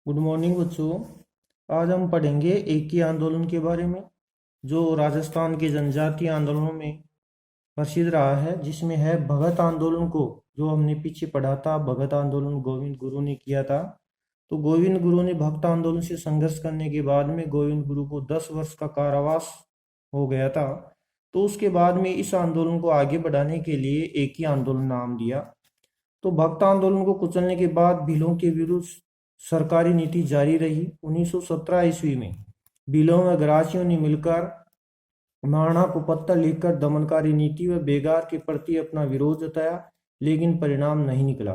Good morning बच्चों। आज हम पढ़ेंगे एक ही आंदोलन के बारे में जो राजस्थान के जनजातीय आंदोलनों में प्रसिद्ध रहा है, जिसमें है भगत आंदोलन को। जो हमने पीछे पढ़ा था, भगत आंदोलन गोविंद गुरु ने किया था। तो गोविंद गुरु ने भक्त आंदोलन से संघर्ष करने के बाद में गोविंद गुरु को 10 वर्ष का कारावास हो गया था। तो उसके बाद में इस आंदोलन को आगे बढ़ाने के लिए एक ही आंदोलन नाम दिया। तो भक्त आंदोलन को कुचलने के बाद भीलों के विरुद्ध सरकारी नीति जारी रही। 1917 ईस्वी में भीलों व गरासियों ने मिलकर महाराणा को पत्र लिखकर दमनकारी नीति व बेगार के प्रति अपना विरोध जताया, लेकिन परिणाम नहीं निकला।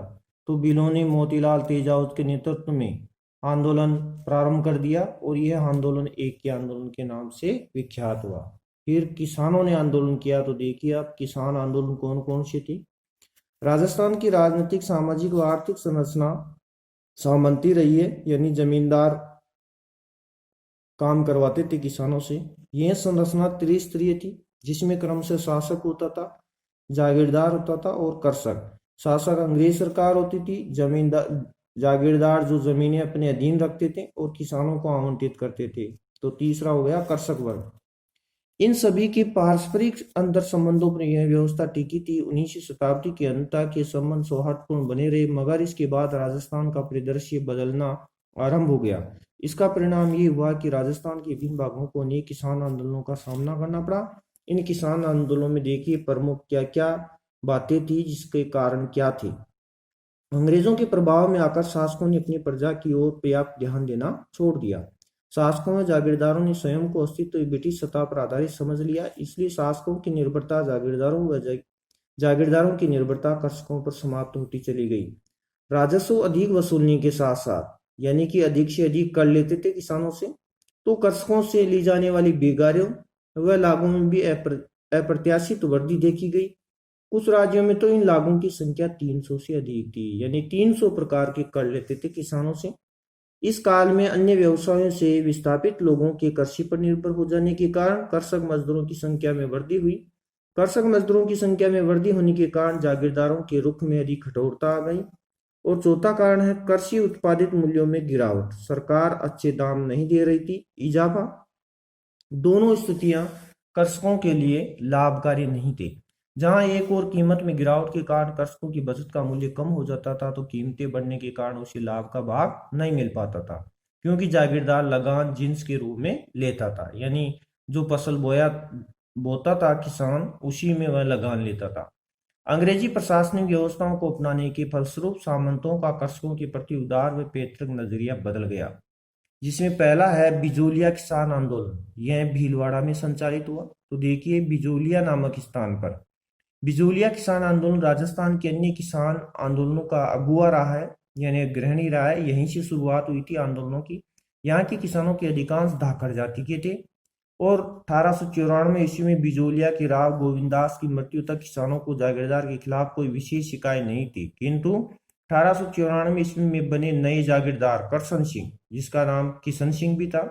तो भीलों ने मोतीलाल तेजावत के नेतृत्व में आंदोलन प्रारंभ कर दिया और यह आंदोलन एक ही आंदोलन के नाम से विख्यात हुआ। फिर किसानों ने आंदोलन किया। तो देखिए आप, किसान आंदोलन कौन कौन से थे। राजस्थान की राजनीतिक, सामाजिक व आर्थिक संरचना सामंती रही है, यानी जमींदार काम करवाते थे किसानों से। यह संरचना त्रिस्तरीय थी, जिसमें क्रम से शासक होता था, जागीरदार होता था और कर्षक। शासक अंग्रेज सरकार होती थी, जमींदार जागीरदार जो जमीनें अपने अधीन रखते थे और किसानों को आवंटित करते थे। तो तीसरा हो गया कर्षक वर्ग। इन सभी के पारस्परिक अंतर संबंधों पर यह व्यवस्था टिकी थी। 19वीं शताब्दी के अंत तक ये संबंध सौहार्दपूर्ण बने रहे, मगर इसके बाद राजस्थान का परिदृश्य बदलना आरंभ हो गया। इसका परिणाम ये हुआ कि राजस्थान के विभिन्न भागों को अनेक किसान आंदोलनों का सामना करना पड़ा। इन किसान आंदोलनों में देखिए प्रमुख क्या क्या बातें थी, जिसके कारण क्या थे। अंग्रेजों के प्रभाव में आकर शासकों ने अपनी प्रजा की ओर पर्याप्त ध्यान देना छोड़ दिया। शासकों व जागीरदारों ने स्वयं को अस्तित्व ब्रिटिश सत्ता पर आधारित समझ लिया। इसलिए शासकों की निर्भरता जागीरदारों व जागीरदारों की निर्भरता कर्षकों पर समाप्त होती चली गई। राजस्व अधिक वसूलने के साथ साथ, यानी कि अधिक से अधिक कर लेते थे किसानों से, तो कर्षकों से ली जाने वाली बेगारों व लागों में भी अप्रत्याशित वृद्धि देखी गई। कुछ राज्यों में तो इन लागों की संख्या 300 से अधिक थी, यानी 300 प्रकार के कर लेते थे किसानों से। इस काल में अन्य व्यवसायों से विस्थापित लोगों के कृषि पर निर्भर हो जाने के कारण कृषक मजदूरों की संख्या में वृद्धि हुई। कृषक मजदूरों की संख्या में वृद्धि होने के कारण जागीरदारों के रुख में अधिक कठोरता आ गई। और चौथा कारण है कृषि उत्पादित मूल्यों में गिरावट। सरकार अच्छे दाम नहीं दे रही थी, इजाफा। दोनों स्थितियां कृषकों के लिए लाभकारी नहीं थे। जहां एक और कीमत में गिरावट के कारण कृषकों की बचत का मूल्य कम हो जाता था, तो कीमतें बढ़ने के कारण उसे लाभ का भाग नहीं मिल पाता था, क्योंकि जागीरदार लगान जिन्स के रूप में लेता था। यानी जो फसल बोता था किसान, उसी में वह लगान लेता था। अंग्रेजी प्रशासनिक व्यवस्थाओं को अपनाने के फलस्वरूप सामंतों का कृषकों के प्रति उदार व पैतृक नजरिया बदल गया, जिसमें पहला है बिजोलिया किसान आंदोलन। यह भीलवाड़ा में संचालित हुआ। तो देखिए, बिजोलिया नामक स्थान पर बिजोलिया किसान आंदोलन राजस्थान के अन्य किसान आंदोलनों का अगुआ रहा है, यानी अग्रणी रहा है। यहीं से शुरुआत हुई थी आंदोलनों की। यहाँ के किसानों के अधिकांश धाकड़ जाति के थे और 1894 ईस्वी में बिजोलिया के राव गोविंदास की मृत्यु तक किसानों को जागीरदार के खिलाफ कोई विशेष शिकायत नहीं थी। किंतु 1894 ईस्वी में बने नए जागीरदार करसन सिंह, जिसका नाम किशन सिंह भी था,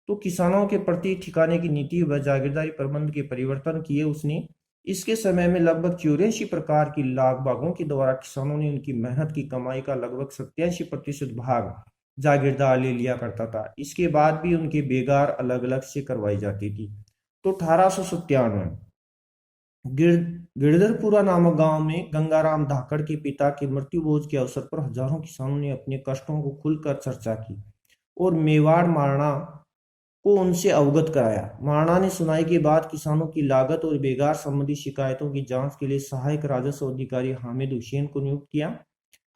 तो किसानों के प्रति ठिकाने की नीति व जागीरदारी प्रबंध के परिवर्तन किए उसने। इसके समय में लगभग 84 प्रकार की लाभ भागों के द्वारा किसानों ने उनकी मेहनत की कमाई का लगभग 87% भाग जागीरदार ले लिया करता था। इसके बाद भी उनके बेगार अलग अलग से करवाई जाती थी। तो 1897 गिरधरपुरा नामक गांव में गंगाराम धाकड़ के पिता के मृत्यु भोज के अवसर पर हजारों किसानों ने अपने कष्टों को खुलकर चर्चा की और मेवाड़ महाराणा को उनसे अवगत कराया। महाराणा ने सुनाई के बाद किसानों की लागत और बेगार संबंधी शिकायतों की जांच के लिए सहायक राजस्व अधिकारी हामिद हुसैन को नियुक्त किया।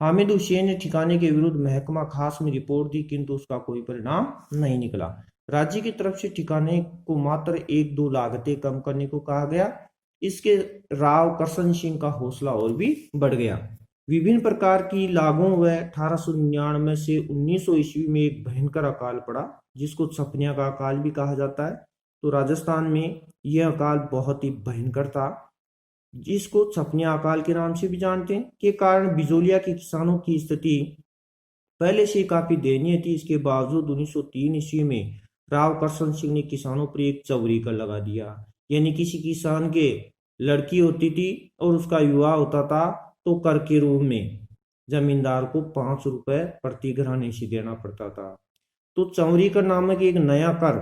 हामिद हुसैन ने ठिकाने के विरुद्ध महकमा खास में रिपोर्ट दी, किंतु उसका कोई परिणाम नहीं निकला। राज्य की तरफ से ठिकाने को मात्र 1-2 लागतें कम करने को कहा गया। इसके राव करसन सिंह का हौसला और भी बढ़ गया। विभिन्न प्रकार की लागों व 1899 से 1900 ईस्वी में एक भयंकर अकाल पड़ा, जिसको छपनिया का अकाल भी कहा जाता है। तो राजस्थान में यह अकाल बहुत ही भयंकर था, जिसको छपनिया अकाल के नाम से भी जानते हैं। के कारण बिजोलिया के किसानों की स्थिति पहले से काफी दयनीय थी। इसके बावजूद 1903 ईस्वी में राव करसन सिंह ने किसानों पर एक चौरी कर लगा दिया। यानी किसी किसान के लड़की होती थी और उसका विवाह होता था, तो कर के रूप में जमींदार को 5 रुपए प्रति ग्रहणेशी देना पड़ता था। तो चौरी कर नामक एक नया कर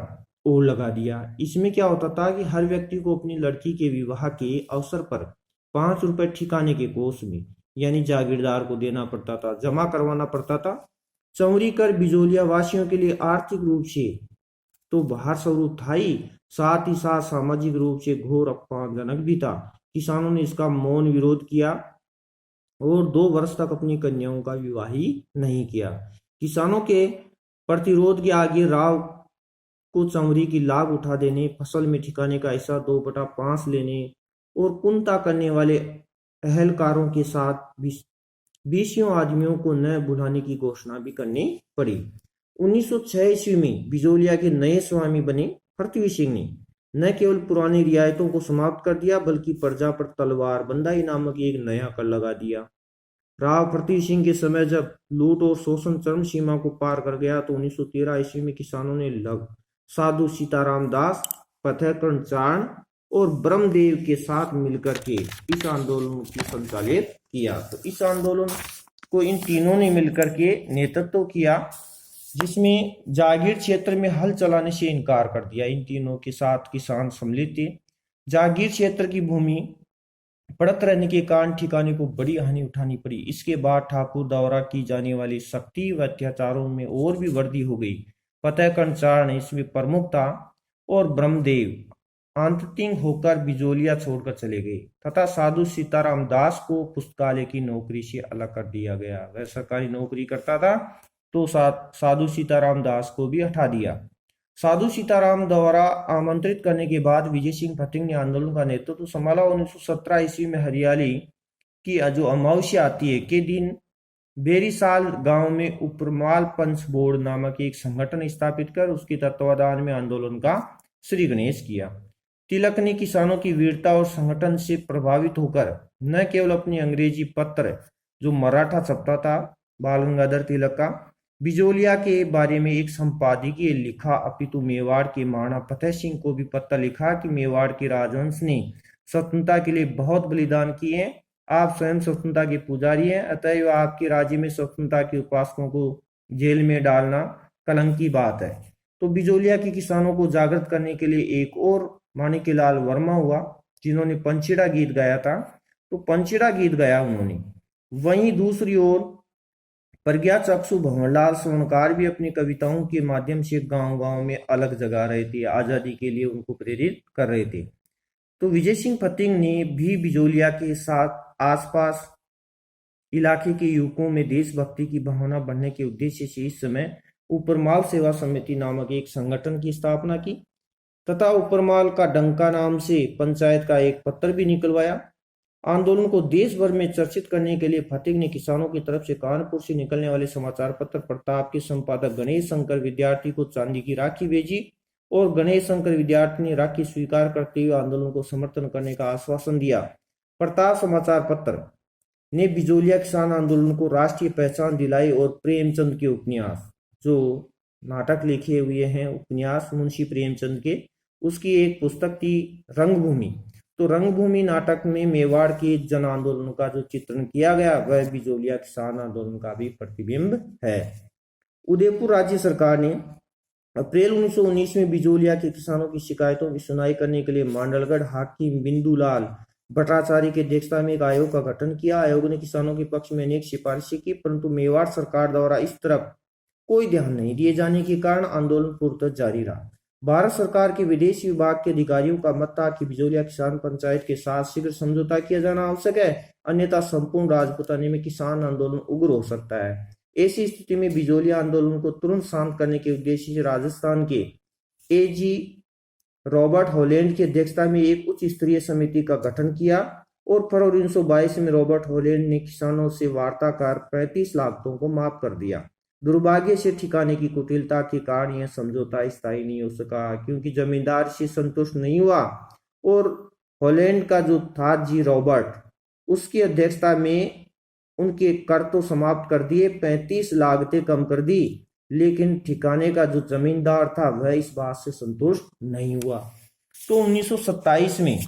और लगा दिया। इसमें क्या होता था कि हर व्यक्ति को अपनी लड़की के विवाह के अवसर पर 5 रुपए ठिकाने के कोष में यानी जागीरदार को देना पड़ता था, जमा करवाना पड़ता था। चौरी कर बिजोलिया वासियों के लिए आर्थिक रूप से तो बाहर स्वरूप था ही, साथ ही साथ सामाजिक रूप से घोर अपमानजनक भी था। किसानों ने इसका मौन विरोध किया और 2 वर्ष तक अपनी कन्याओं का विवाह ही नहीं किया। किसानों के प्रतिरोध के आगे राव को चौरी की लाभ उठा देने, फसल में ठिकाने का हिस्सा 2/5 लेने और कुंता करने वाले अहलकारों के साथ 20 आदमियों को न बुलाने की घोषणा भी करनी पड़ी। 1906 ईस्वी में बिजोलिया के नए स्वामी बने पृथ्वी सिंह ने न केवल पुरानी रियायतों को समाप्त कर दिया बल्कि प्रजा पर तलवार बंदाई नामक एक नया कर लगा दिया। राव पृथ्वी सिंह के समय जब लूट और शोषण चरम सीमा को पार कर गया तो 1913 ईस्वी में किसानों ने साधु सीताराम दास, पथकरण चारण और ब्रह्मदेव के साथ मिलकर के इस आंदोलन को संचालित किया। तो इस आंदोलन को इन तीनों ने मिलकर के नेतृत्व किया, जिसमें जागीर क्षेत्र में हल चलाने से इनकार कर दिया। इन तीनों के साथ किसान सम्मिलित थे। जागीर क्षेत्र की भूमि पड़त रहने के कारण ठिकाने को बड़ी हानि उठानी पड़ी। इसके बाद ठाकुर द्वारा की जाने वाली सख्ती व अत्याचारों में और भी वृद्धि हो गई। फतेहकरण चारण इसमें प्रमुख था और ब्रह्मदेव आंतरिक होकर बिजोलिया छोड़कर चले गए तथा साधु सीताराम दास को पुस्तकालय की नौकरी से अलग कर दिया गया। वह सरकारी नौकरी करता था तो साधु सीताराम दास को भी हटा दिया। साधु सीताराम द्वारा आमंत्रित करने के बाद विजय सिंह फतिंग ने आंदोलन का नेतृत्व संभाला। 1917 ईस्वी में हरियाली की जो अमावस्या आती है के दिन बेरीसाल गांव में उपरमाल पंच बोर्ड नामक एक संगठन स्थापित कर उसके तत्वाधान में आंदोलन का श्री गणेश किया। तिलक ने किसानों की वीरता और संगठन से प्रभावित होकर न केवल अपनी अंग्रेजी पत्र जो मराठा छपता था बाल गंगाधर तिलक का बिजोलिया के बारे में एक संपादकीय लिखा, अपितु मेवाड़ के महाराणा फतेह सिंह को भी पत्र लिखा कि मेवाड़ के राजवंश ने स्वतंत्रता के लिए बहुत बलिदान किए हैं। आप स्वयं स्वतंत्रता के पुजारी हैं, अतएव आपके राज्य में स्वतंत्रता के उपासकों को जेल में डालना कलंक की बात है। तो बिजोलिया के किसानों को जागृत करने के लिए एक और माणिक्यलाल वर्मा हुआ जिन्होंने पंचेड़ा गीत गाया था। तो पंचेड़ा गीत गाया उन्होंने। वहीं दूसरी ओर प्रज्ञा चक्षु भंवरलाल स्वर्णकार भी अपनी कविताओं के माध्यम से गांव गांव में अलग जगा रहे थे, आजादी के लिए उनको प्रेरित कर रहे थे। तो विजय सिंह फतिंग ने भी बिजोलिया के साथ आसपास इलाके के युवकों में देशभक्ति की भावना बढ़ने के उद्देश्य से इस समय उपरमाल सेवा समिति नामक एक संगठन की स्थापना की तथा उपरमाल का डंका नाम से पंचायत का एक पत्र भी निकलवाया। आंदोलन को देश भर में चर्चित करने के लिए फतिंग ने किसानों की तरफ से कानपुर से निकलने वाले समाचार पत्र प्रताप के संपादक गणेश शंकर विद्यार्थी को चांदी की राखी भेजी और गणेश शंकर विद्यार्थी ने राखी स्वीकार करते हुए आंदोलन को समर्थन करने का आश्वासन दिया। प्रताप समाचार पत्र ने बिजोलिया किसान आंदोलन को राष्ट्रीय पहचान दिलाई और प्रेमचंद के उपन्यास जो नाटक लिखे हुए हैं उपन्यास मुंशी प्रेमचंद के, उसकी एक पुस्तक थी रंगभूमि। तो रंगभूमि नाटक में मेवाड़ के जन आंदोलन का जो चित्रण किया गया वह बिजोलिया किसान आंदोलन का भी प्रतिबिंब है। उदयपुर राज्य सरकार ने अप्रैल 1919 में बिजोलिया के किसानों की शिकायतों की सुनवाई करने के लिए मांडलगढ़ हाकिम बिंदुलाल भट्टाचार्य की अध्यक्षता में एक आयोग का गठन किया। आयोग ने किसानों के पक्ष में अनेक सिफारिशें की, परंतु मेवाड़ सरकार द्वारा इस तरफ कोई ध्यान नहीं दिए जाने के कारण आंदोलन पूर्णतः जारी रहा। भारत सरकार के विदेश विभाग के अधिकारियों का मत था कि बिजोलिया किसान पंचायत के साथ शीघ्र समझौता किया जाना आवश्यक है, अन्यथा संपूर्ण राजपूताने में किसान आंदोलन उग्र हो सकता है। ऐसी स्थिति में बिजोलिया आंदोलन को तुरंत शांत करने के उद्देश्य से राजस्थान के एजी रॉबर्ट हॉलैंड की अध्यक्षता में एक उच्च स्तरीय समिति का गठन किया और फरवरी 1922 में रॉबर्ट हॉलैंड ने किसानों से वार्ता कर 35 लागतों को माफ कर दिया। दुर्भाग्य से ठिकाने की कुटिलता के कारण यह समझौता स्थायी नहीं हो सका, क्योंकि जमींदार से संतुष्ट नहीं हुआ और हॉलैंड का जो था जी रॉबर्ट, उसकी अध्यक्षता में उनके कर तो समाप्त कर दिए, 35 लागतें कम कर दी, लेकिन ठिकाने का जो जमींदार था वह इस बात से संतुष्ट नहीं हुआ। तो 1927 में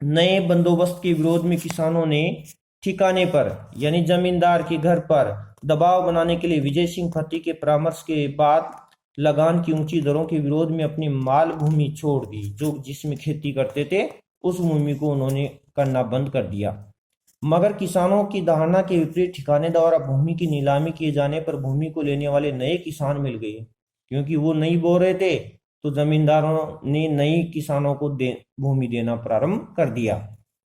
नए बंदोबस्त के विरोध में किसानों ने ठिकाने पर यानी जमींदार के घर पर दबाव बनाने के लिए विजय सिंह फतेह के परामर्श के बाद लगान की ऊंची दरों के विरोध में अपनी माल भूमि छोड़ दी। जो जिसमें खेती करते थे उस भूमि को उन्होंने करना बंद कर दिया। मगर किसानों की धारणा के विपरीत ठिकाने द्वारा भूमि की नीलामी किए जाने पर भूमि को लेने वाले नए किसान मिल गए। क्योंकि वो नहीं बो रहे थे तो जमींदारों ने नई किसानों को भूमि देना प्रारंभ कर दिया।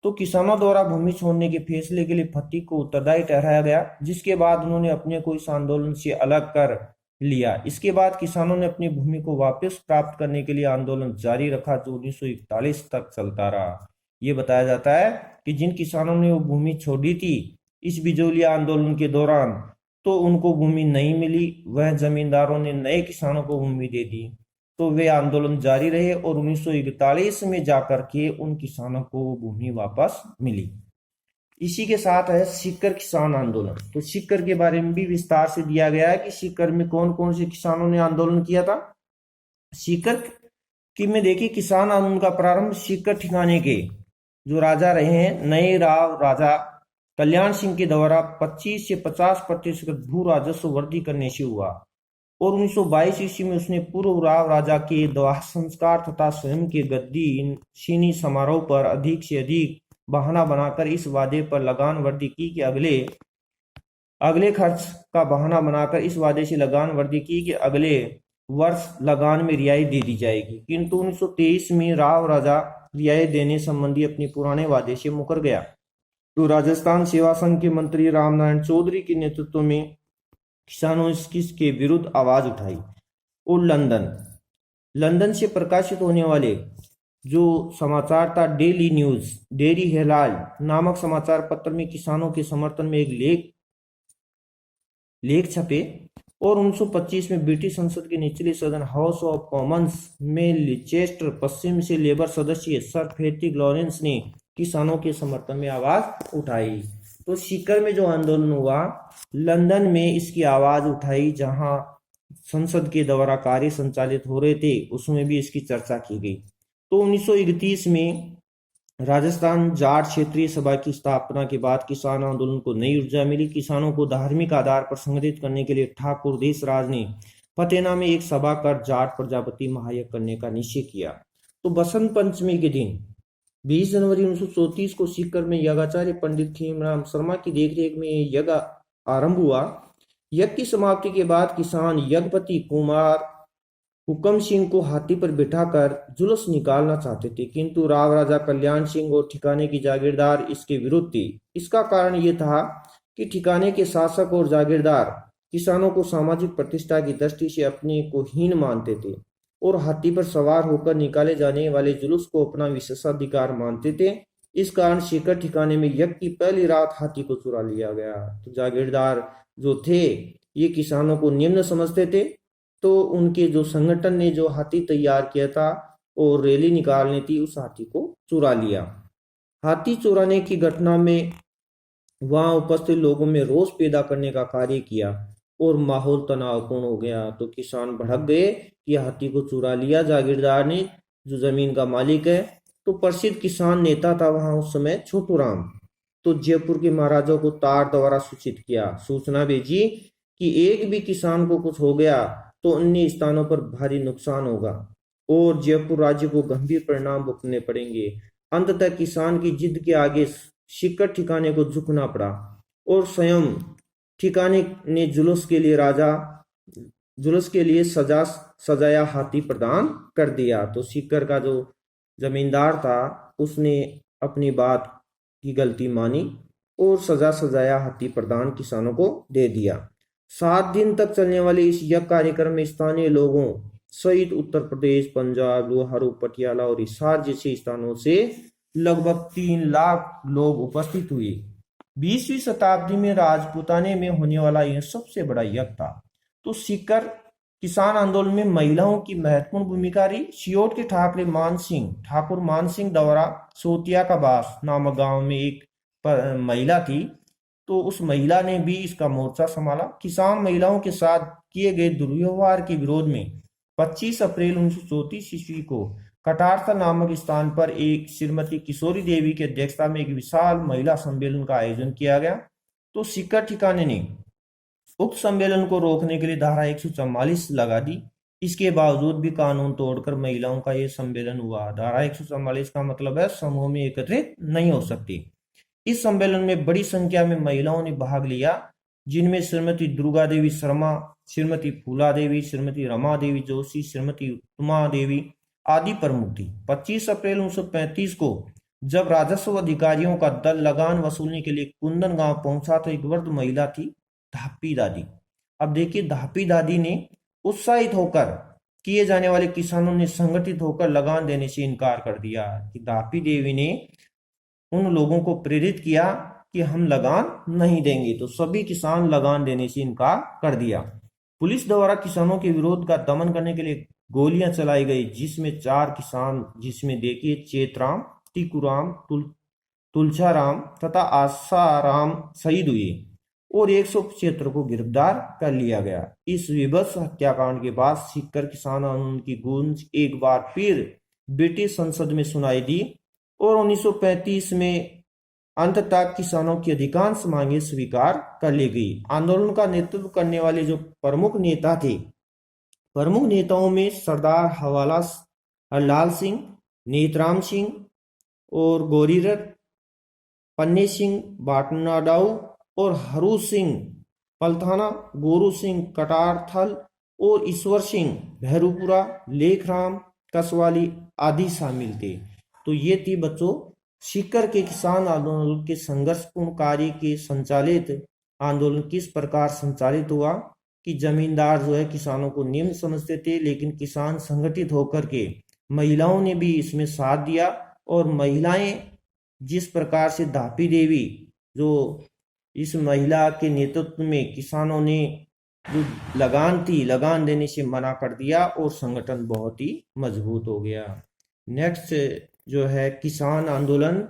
तो किसानों द्वारा भूमि छोड़ने के फैसले के लिए फतेह को उत्तरदायी ठहराया गया, जिसके बाद उन्होंने अपने को इस आंदोलन से अलग कर लिया। इसके बाद किसानों ने अपनी भूमि को वापस प्राप्त करने के लिए आंदोलन जारी रखा, जो 1941 तक चलता रहा। ये बताया जाता है कि जिन किसानों ने वो भूमि छोड़ी थी इस बिजोलिया आंदोलन के दौरान, तो उनको भूमि नहीं मिली। वह जमींदारों ने नए किसानों को भूमि दे दी। तो वे आंदोलन जारी रहे और 1941 में जाकर के उन किसानों को भूमि वापस मिली। इसी के साथ है सीकर किसान आंदोलन। तो सीकर के बारे में भी विस्तार से दिया गया है कि सीकर में कौन कौन से किसानों ने आंदोलन किया था। सीकर की में देखिए किसान आंदोलन का प्रारंभ सीकर ठिकाने के जो राजा रहे हैं नए राजा कल्याण सिंह के द्वारा 25 से 50% भू राजस्व वृद्धि करने से हुआ और 1922 ईस्वी में उसने पूर्व राजा के दाह संस्कार तथा स्वयं के गद्दी शीनी समारोह पर अधिक से अधिक बहाना बनाकर इस वादे पर लगान वृद्धि की कि अगले खर्च का बहाना बनाकर इस वादे से लगान वृद्धि की कि अगले वर्ष लगान में रियायत दे दी जाएगी। किंतु 1923 में राजा रियायत देने संबंधी अपने पुराने वादे से मुकर गया। तो राजस्थान सेवा संघ के मंत्री रामनारायण चौधरी के नेतृत्व में किसानों इसके विरुद्ध आवाज उठाई और लंदन से प्रकाशित होने वाले जो समाचार था डेली हेराल्ड नामक समाचार पत्र में किसानों के समर्थन में एक लेख छपे और 1925 में ब्रिटिश संसद के निचले सदन हाउस ऑफ कॉमन्स में लिचेस्टर पश्चिम से लेबर सदस्य सर फ्रेडरिक लॉरेंस ने किसानों के समर्थन में आवाज उठाई। तो सीकर में जो आंदोलन हुआ लंदन में इसकी आवाज उठाई, जहां संसद के द्वारा कार्य संचालित हो रहे थे उसमें भी इसकी चर्चा की गई। तो 1931 में राजस्थान जाट क्षेत्रीय सभा की स्थापना के बाद किसान आंदोलन को नई ऊर्जा मिली। किसानों को धार्मिक आधार पर संगठित करने के लिए ठाकुर देशराज ने फतेना में एक सभा कर जाट प्रजापति महायज्ञ करने का निश्चय किया। तो बसंत पंचमी के दिन 20 जनवरी 1934 को सीकर में यज्ञाचार्य पंडित खेमराम शर्मा की देखरेख में यज्ञ आरंभ हुआ। यज्ञ की समाप्ति के बाद किसान यज्ञपति कुमार हुक्म सिंह को हाथी पर बिठाकर जुलूस निकालना चाहते थे, किंतु राजा कल्याण सिंह और ठिकाने की जागीरदार इसके विरुद्ध थे। इसका कारण यह था कि ठिकाने के शासक और जागीरदार किसानों को सामाजिक प्रतिष्ठा की दृष्टि से अपने को हीन मानते थे और हाथी पर सवार होकर निकाले जाने वाले जुलूस को अपना विशेषाधिकार मानते थे। इस कारण सीकर ठिकाने में यज्ञ की पहली रात हाथी को चुरा लिया गया। तो जागीरदार जो थे ये किसानों को निम्न समझते थे, तो उनके जो संगठन ने जो हाथी तैयार किया था और रैली निकालनी थी उस हाथी को चुरा लिया। हाथी चुराने की घटना में वहां उपस्थित लोगों में रोष पैदा करने का कार्य किया और माहौल तनावपूर्ण हो गया। तो किसान भड़क गए कि हाथी को चुरा लिया जागीरदार ने, जो जमीन का मालिक है। तो प्रसिद्ध किसान नेता था वहां उस समय छोटू राम। तो जयपुर के महाराजा को तार द्वारा सूचित किया, सूचना भेजी कि एक भी किसान को कुछ हो गया तो अन्य स्थानों पर भारी नुकसान होगा और जयपुर राज्य को गंभीर परिणाम भुगतने पड़ेंगे। अंततः किसान की जिद के आगे सीकर ठिकाने को झुकना पड़ा और स्वयं ठिकाने ने जुलूस के लिए सजाया हाथी प्रदान कर दिया। तो सीकर का जो जमींदार था उसने अपनी बात की गलती मानी और सजाया हाथी प्रदान किसानों को दे दिया। 7 दिन तक चलने वाले इस यज्ञ कार्यक्रम में स्थानीय लोगों सहित उत्तर प्रदेश, पंजाब, लोहारू, पटियाला और हिसार जैसे स्थानों से लगभग 3 लाख लोग उपस्थित हुए। 20वीं शताब्दी में राजपूताने में होने वाला यह सबसे बड़ा यज्ञ था। तो सीकर किसान आंदोलन में महिलाओं की महत्वपूर्ण भूमिका रही। सियोट के ठाकुर मान सिंह द्वारा सोतिया का बास नामक गांव में एक महिला थी, तो उस महिला ने भी इसका मोर्चा संभाला। किसान महिलाओं के साथ किए गए दुर्व्यवहार के विरोध में 25 अप्रैल 1934 ईस्वी को कटारथल नामक स्थान पर एक श्रीमती किशोरी देवी की अध्यक्षता में एक विशाल महिला सम्मेलन का आयोजन किया गया। तो सीकर ठिकाने ने उक्त सम्मेलन को रोकने के लिए धारा 144 लगा दी। इसके बावजूद भी कानून तोड़कर महिलाओं का यह सम्मेलन हुआ। धारा 144 का मतलब है समूह में एकत्रित नहीं हो सकती। इस सम्मेलन में बड़ी संख्या में महिलाओं ने भाग लिया, जिनमें श्रीमती दुर्गा देवी शर्मा, श्रीमती फूला देवी, श्रीमती रमा देवी जोशी, श्रीमती उत्तमा देवी आदि प्रमुख थी। 25 अप्रैल 1935 को जब राजस्व अधिकारियों का दल लगान वसूलने के लिए कुंदन गांव पहुंचा तो एक वृद्ध महिला थी, धापी दादी। अब देखिए, धापी दादी ने उत्साहित होकर किए जाने वाले किसानों ने संगठित होकर लगान देने से इनकार कर दिया। कि धापी देवी ने उन लोगों को प्रेरित किया कि हम लगान नहीं देंगे, तो सभी किसान लगान देने से इनकार कर दिया। पुलिस द्वारा किसानों के विरोध का दमन करने के लिए गोलियां चलाई गई, जिसमें 4 किसान, जिसमें देखिए चेतराम, टीकूराम, तुलछाराम तथा आसाराम शहीद हुए और 175 को गिरफ्तार कर लिया गया। इस विभत्स हत्याकांड के बाद सीकर किसान आंदोलन की गूंज एक बार फिर ब्रिटिश संसद में सुनाई दी और 1935 में अंत तक किसानों की अधिकांश मांगे स्वीकार कर ली गई। आंदोलन का नेतृत्व करने वाले जो प्रमुख नेता थे, प्रमुख नेताओं में सरदार हरलाल सिंह, नेतराम सिंह और गोरीरथ, पन्ने सिंह बाटनाडाऊ और हरू सिंह पलथाना, गोरू सिंह कटारथल और ईश्वर सिंह भैरूपुरा, लेखराम कसवाली आदि शामिल थे। तो ये थी बच्चों सीकर के किसान आंदोलन के संघर्षपूर्ण कार्य के संचालित आंदोलन किस प्रकार संचालित हुआ कि जमींदार जो है किसानों को निम्न समझते थे, लेकिन किसान संगठित होकर के महिलाओं ने भी इसमें साथ दिया और महिलाएं जिस प्रकार से धापी देवी, जो इस महिला के नेतृत्व में किसानों ने जो लगान थी, लगान देने से मना कर दिया और संगठन बहुत ही मजबूत हो गया। नेक्स्ट जो है किसान आंदोलन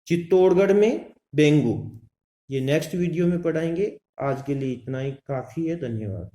चित्तौड़गढ़ में डेंगू, ये नेक्स्ट वीडियो में पढ़ाएंगे। आज के लिए इतना ही काफी है। धन्यवाद।